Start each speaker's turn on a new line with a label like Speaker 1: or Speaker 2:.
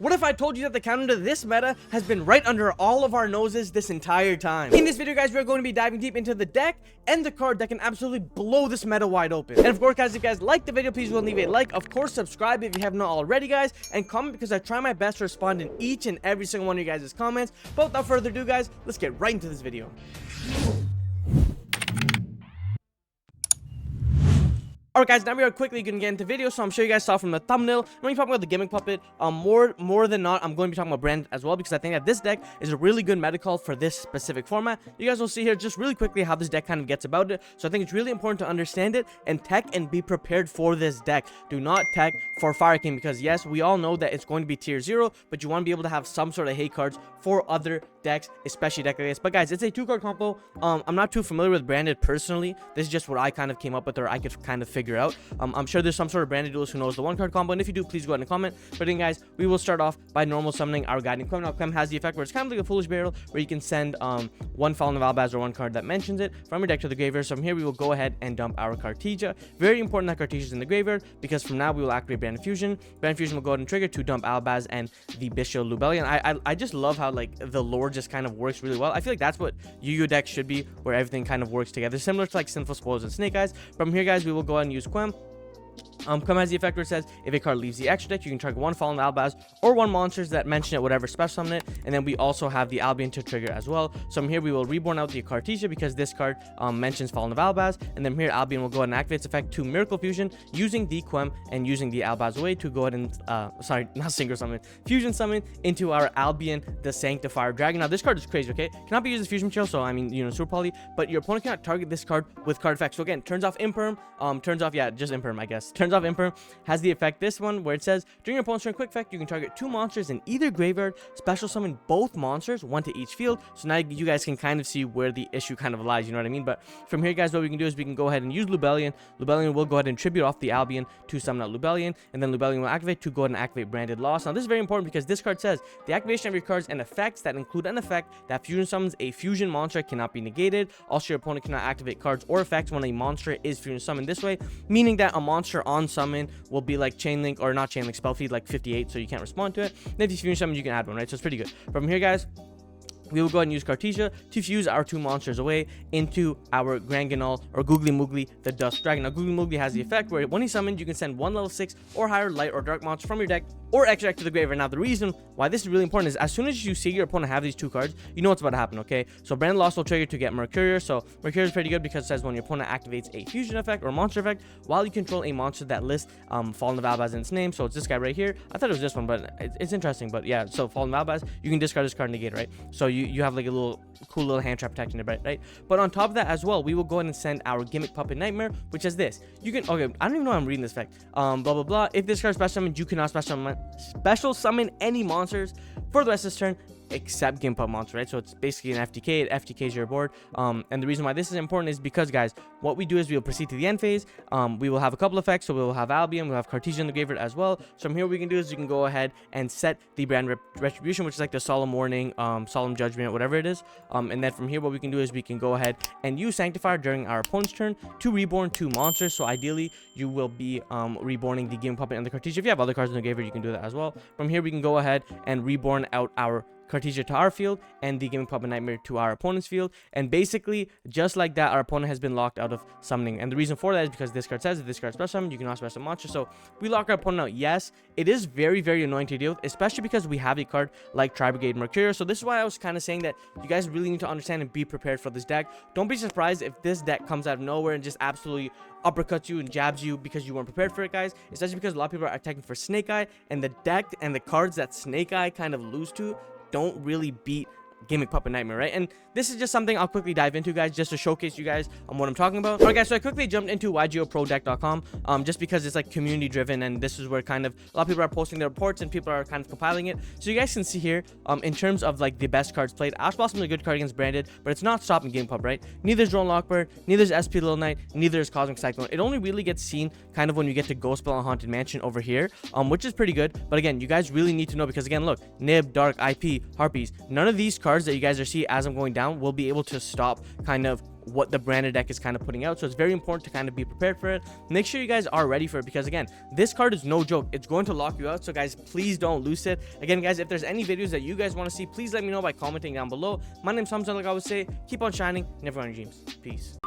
Speaker 1: What if I told you that the counter to this meta has been right under all of our noses this entire time? In this video, guys, we're going to be diving deep into the deck and the card that can absolutely blow this meta wide open. And of course, guys, if you guys like the video, please go and leave a like. Of course, subscribe if you have not already, guys, and comment because I try my best to respond in each and every single one of you guys' comments. But without further ado, guys, let's get right into this video. Alright, guys, now we are quickly going to get into video. So I'm sure you guys saw from the thumbnail, when we talking about the Gimmick Puppet, more than not, I'm going to be talking about Brand as well, because I think that this deck is a really good meta call for this specific format. You guys will see here just really quickly how this deck kind of gets about it. So I think it's really important to understand it and tech and be prepared for this deck. Do not tech for Fire King, because yes, we all know that it's going to be tier 0, but you want to be able to have some sort of hate cards for other decks, especially deck like this. But guys, it's a 2-card combo. I'm not too familiar with Branded personally. This is just what I kind of came up with, or I could kind of figure out. I'm sure there's some sort of Branded duelist who knows the 1-card combo, and if you do, please go ahead and comment. But then, guys, we will start off by normal summoning our Guiding Quem. Now, Quem has the effect where it's kind of like a Foolish Burial, where you can send one Fallen of Albaz or one card that mentions it from your deck to the graveyard. So from here, we will go ahead and dump our Cartesia. Very important that Cartesia is in the graveyard, because from now we will activate Branded Fusion. Branded Fusion will go ahead and trigger to dump Albaz and the Bishop Lubellion. I just love how like the lore just kind of works really well. I feel like that's what Yu-Gi-Oh deck should be, where everything kind of works together, similar to like Sinful Spoils and Snake Eyes. From here, guys, we will go ahead and use Quem. Quem has the effect where it says if a card leaves the extra deck, you can target one Fallen Albaz or one monsters that mention it, whatever special summon it. And then we also have the Albion to trigger as well. So from here, we will reborn out the Cartesia, because this card mentions Fallen of Albaz. And then here, Albion will go ahead and activate its effect to Miracle Fusion using the Quem and using the Albaz away to go ahead and sorry, not Synchro Summon, Fusion Summon into our Albion the Sanctifier Dragon. Now this card is crazy, okay? Cannot be used as fusion material, so I mean, you know, super poly, but your opponent cannot target this card with card effects. So again, turns off Imperm, turns off, yeah, just Imperm, I guess. Turns off Imperm, has the effect, this one, where it says during your opponent's turn quick effect, you can target 2 monsters in either graveyard, special summon both monsters, 1 to each field. So now you guys can kind of see where the issue kind of lies, you know what I mean? But from here, guys, what we can do is we can go ahead and use Lubellion. Lubellion will go ahead and tribute off the Albion to summon out Lubellion, and then Lubellion will activate to go ahead and activate Branded Loss. Now this is very important, because this card says the activation of your cards and effects that include an effect that fusion summons a fusion monster cannot be negated. Also, your opponent cannot activate cards or effects when a monster is fusion summoned this way, meaning that a monster on summon will be like Chain Link, or not Chain Link, spell feed like 58, so you can't respond to it. And if you fusion summon, you can add one, right? So it's pretty good. From here, guys, we will go ahead and use Cartesia to fuse our 2 monsters away into our Grand Ganol or Googly Moogly the Dusk Dragon. Now, Googly Moogly has the effect where when he's summoned, you can send 1 level 6 or higher light or dark monster from your deck or extra deck to the graveyard. Now, the reason why this is really important is as soon as you see your opponent have these 2 cards, you know what's about to happen, okay? So, Brand Loss will trigger to get Mercurier. So, Mercurier is pretty good because it says when your opponent activates a fusion effect or monster effect while you control a monster that lists Fallen of Albaz in its name. So, it's this guy right here. I thought it was this one, but it's interesting. But yeah, so Fallen of Albaz, you can discard this card and negate, right? So, you have like a little cool little hand trap protecting it, right? But on top of that as well, we will go ahead and send our Gimmick Puppet Nightmare, which is this. You can, okay, I don't even know how I'm reading this effect. Blah blah blah. If this card is special summoned, you cannot special summon any monsters for the rest of this turn except Gimp Puppet monster, right? So it's basically an FTK. It FTKs your board. And the reason why this is important is because, guys, what we do is we will proceed to the end phase. We will have a couple effects. So we will have Albion, we'll have Cartesia in the graveyard as well. So from here, what we can do is you can go ahead and set the Brand Retribution, which is like the Solemn Warning, Solemn Judgment, whatever it is. And then from here, what we can do is we can go ahead and use Sanctifier during our opponent's turn to reborn 2 monsters. So ideally, you will be reborning the Gimmick Puppet and the Cartesia. If you have other cards in the graveyard, you can do that as well. From here, we can go ahead and reborn out our Cartesia to our field and the Gimmick Puppet Nightmare to our opponent's field, and basically just like that, our opponent has been locked out of summoning. And the reason for that is because this card says if this card is special summon, you can also special monster. So we lock our opponent out. Yes, it is very, very annoying to deal with, especially because we have a card like Tri Brigade Mercurier. So this is why I was kind of saying that you guys really need to understand and be prepared for this deck. Don't be surprised if this deck comes out of nowhere and just absolutely uppercuts you and jabs you because you weren't prepared for it, guys. Especially because a lot of people are attacking for Snake Eye, and the deck and the cards that Snake Eye kind of lose to don't really beat Gimmick Puppet Nightmare, right? And this is just something I'll quickly dive into, guys, just to showcase you guys on what I'm talking about. Alright, guys, so I quickly jumped into YGOProDeck.com just because it's like community driven, and this is where kind of a lot of people are posting their reports and people are kind of compiling it. So you guys can see here in terms of like the best cards played, Ash Blossom is a good card against Branded, but it's not stopping Gimmick Puppet, right? Neither is Drone Lockbird, neither is SP Little Knight, neither is Cosmic Cyclone. It only really gets seen kind of when you get to Ghost Spell and Haunted Mansion over here, which is pretty good. But again, you guys really need to know, because again, look, Nib, Dark, IP, Harpies, none of these cards that you guys are seeing as I'm going down will be able to stop kind of what the branded deck is kind of putting out. So it's very important to kind of be prepared for it. Make sure you guys are ready for it, because again, this card is no joke. It's going to lock you out. So guys, please don't lose it. Again, guys, if there's any videos that you guys want to see, please let me know by commenting down below. My name's Hamza. Like I always say, keep on shining, never on your dreams. Peace.